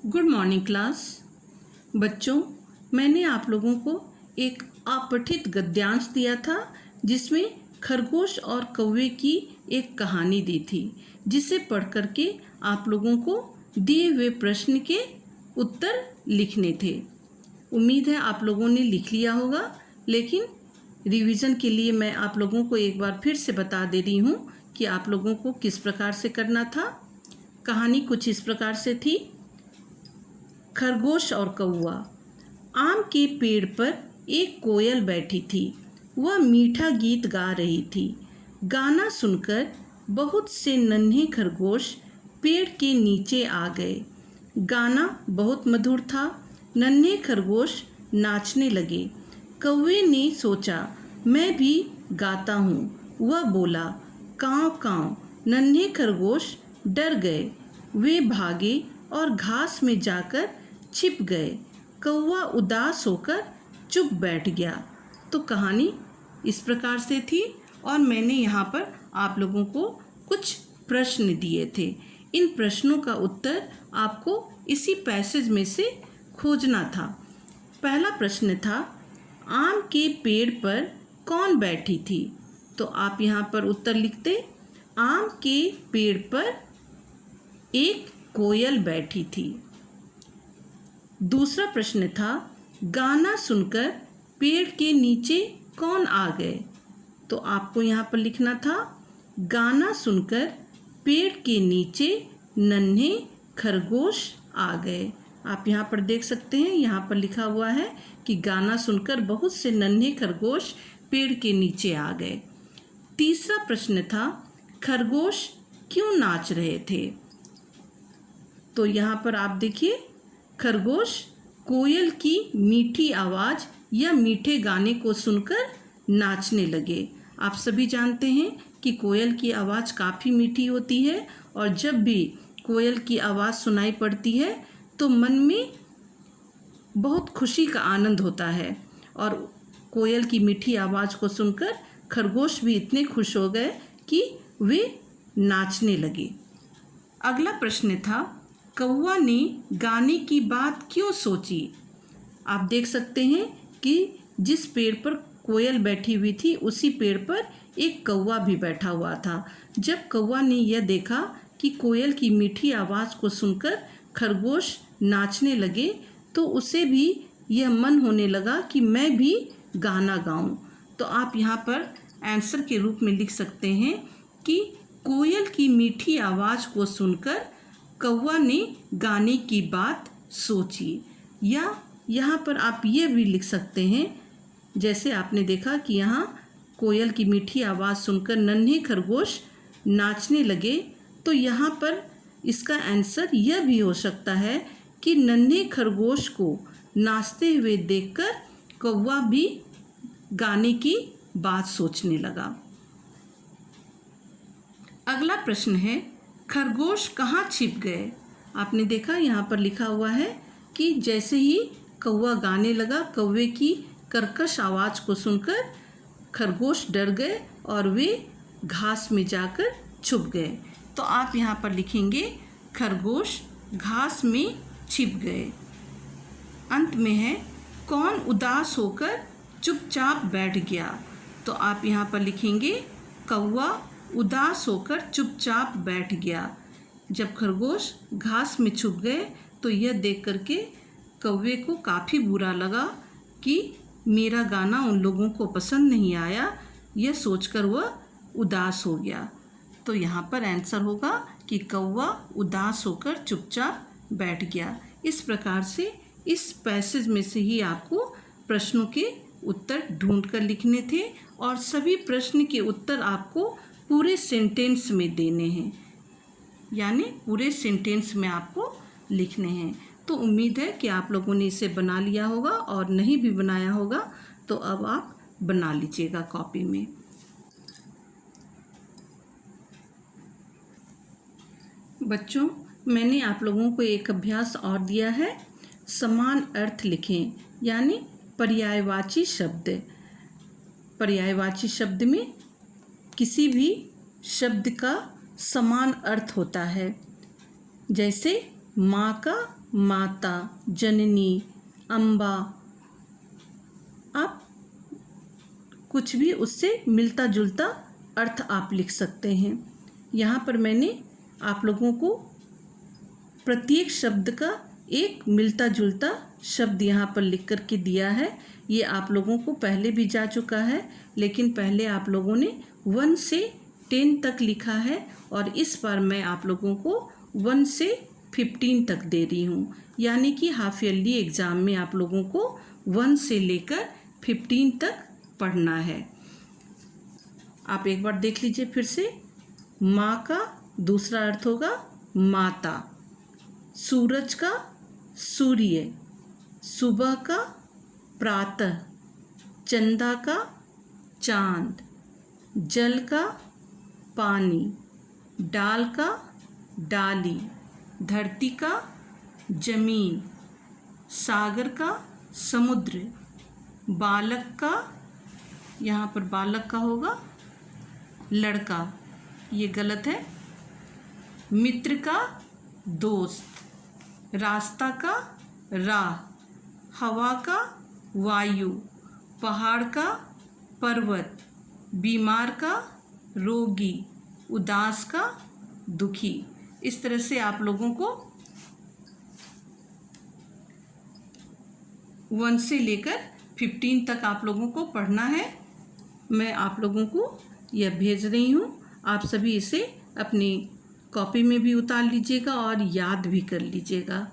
Good morning class. बच्चों, मैंने आप लोगों को एक अपठित गद्यांश दिया था जिसमें खरगोश और कौवे की एक कहानी दी थी, जिसे पढ़ करके आप लोगों को दिए हुए प्रश्न के उत्तर लिखने थे। उम्मीद है आप लोगों ने लिख लिया होगा, लेकिन रिवीजन के लिए मैं आप लोगों को एक बार फिर से बता दे रही हूँ कि आप लोगों को किस प्रकार से करना था। कहानी कुछ इस प्रकार से थी। खरगोश और कौवा। आम के पेड़ पर एक कोयल बैठी थी। वह मीठा गीत गा रही थी। गाना सुनकर बहुत से नन्हे खरगोश पेड़ के नीचे आ गए। गाना बहुत मधुर था। नन्हे खरगोश नाचने लगे। कौवे ने सोचा, मैं भी गाता हूँ। वह बोला, काँव काँव। नन्हे खरगोश डर गए। वे भागे और घास में जाकर छिप गए। कौवा उदास होकर चुप बैठ गया। तो कहानी इस प्रकार से थी और मैंने यहाँ पर आप लोगों को कुछ प्रश्न दिए थे। इन प्रश्नों का उत्तर आपको इसी पैसेज में से खोजना था। पहला प्रश्न था, आम के पेड़ पर कौन बैठी थी? तो आप यहाँ पर उत्तर लिखते, आम के पेड़ पर एक कोयल बैठी थी। दूसरा प्रश्न था, गाना सुनकर पेड़ के नीचे कौन आ गए? तो आपको यहाँ पर लिखना था, गाना सुनकर पेड़ के नीचे नन्हे खरगोश आ गए। आप यहाँ पर देख सकते हैं, यहाँ पर लिखा हुआ है कि गाना सुनकर बहुत से नन्हे खरगोश पेड़ के नीचे आ गए। तीसरा प्रश्न था, खरगोश क्यों नाच रहे थे? तो यहाँ पर आप देखिए, खरगोश कोयल की मीठी आवाज़ या मीठे गाने को सुनकर नाचने लगे। आप सभी जानते हैं कि कोयल की आवाज़ काफ़ी मीठी होती है और जब भी कोयल की आवाज़ सुनाई पड़ती है तो मन में बहुत खुशी का आनंद होता है और कोयल की मीठी आवाज़ को सुनकर खरगोश भी इतने खुश हो गए कि वे नाचने लगे। अगला प्रश्न था, कौवा ने गाने की बात क्यों सोची? आप देख सकते हैं कि जिस पेड़ पर कोयल बैठी हुई थी उसी पेड़ पर एक कौवा भी बैठा हुआ था। जब कौवा ने यह देखा कि कोयल की मीठी आवाज़ को सुनकर खरगोश नाचने लगे तो उसे भी यह मन होने लगा कि मैं भी गाना गाऊं। तो आप यहाँ पर आंसर के रूप में लिख सकते हैं कि कोयल की मीठी आवाज़ को सुनकर कौवा ने गाने की बात सोची। या यहाँ पर आप ये भी लिख सकते हैं, जैसे आपने देखा कि यहाँ कोयल की मीठी आवाज़ सुनकर नन्हे खरगोश नाचने लगे, तो यहाँ पर इसका आंसर यह भी हो सकता है कि नन्हे खरगोश को नाचते हुए देखकर कौवा भी गाने की बात सोचने लगा। अगला प्रश्न है, खरगोश कहाँ छिप गए? आपने देखा यहाँ पर लिखा हुआ है कि जैसे ही कौवा गाने लगा, कौवे की कर्कश आवाज़ को सुनकर खरगोश डर गए और वे घास में जाकर छुप गए। तो आप यहाँ पर लिखेंगे, खरगोश घास में छिप गए। अंत में है, कौन उदास होकर चुपचाप बैठ गया? तो आप यहाँ पर लिखेंगे, कौवा उदास होकर चुपचाप बैठ गया। जब खरगोश घास में छुप गए तो यह देख करके कौवे को काफ़ी बुरा लगा कि मेरा गाना उन लोगों को पसंद नहीं आया। यह सोचकर वह उदास हो गया। तो यहाँ पर आंसर होगा कि कौवा उदास होकर चुपचाप बैठ गया। इस प्रकार से इस पैसेज में से ही आपको प्रश्नों के उत्तर ढूंढ कर लिखने थे और सभी प्रश्न के उत्तर आपको पूरे सेंटेंस में देने हैं, यानी पूरे सेंटेंस में आपको लिखने हैं। तो उम्मीद है कि आप लोगों ने इसे बना लिया होगा और नहीं भी बनाया होगा तो अब आप बना लीजिएगा कॉपी में। बच्चों, मैंने आप लोगों को एक अभ्यास और दिया है, समान अर्थ लिखें, यानी पर्यायवाची शब्द। पर्यायवाची शब्द में किसी भी शब्द का समान अर्थ होता है। जैसे माँ का माता, जननी, अम्बा। आप कुछ भी उससे मिलता जुलता अर्थ आप लिख सकते हैं। यहाँ पर मैंने आप लोगों को प्रत्येक शब्द का एक मिलता जुलता शब्द यहाँ पर लिख कर के दिया है। ये आप लोगों को पहले भी जा चुका है, लेकिन पहले आप लोगों ने 1 से 10 तक लिखा है और इस बार मैं आप लोगों को 1 से 15 तक दे रही हूँ। यानी कि हाफ ईयरली एग्ज़ाम में आप लोगों को 1 से लेकर 15 तक पढ़ना है। आप एक बार देख लीजिए फिर से। माँ का दूसरा अर्थ होगा माता, सूरज का सूर्य, सुबह का प्रातः, चंदा का चांद, जल का पानी, डाल का डाली, धरती का जमीन, सागर का समुद्र, बालक का, यहाँ पर बालक का होगा लड़का, ये गलत है, मित्र का दोस्त, रास्ता का राह, हवा का वायु, पहाड़ का पर्वत, बीमार का रोगी, उदास का दुखी। इस तरह से आप लोगों को 1 से लेकर 15 तक आप लोगों को पढ़ना है। मैं आप लोगों को यह भेज रही हूँ। आप सभी इसे अपनी कॉपी में भी उतार लीजिएगा और याद भी कर लीजिएगा।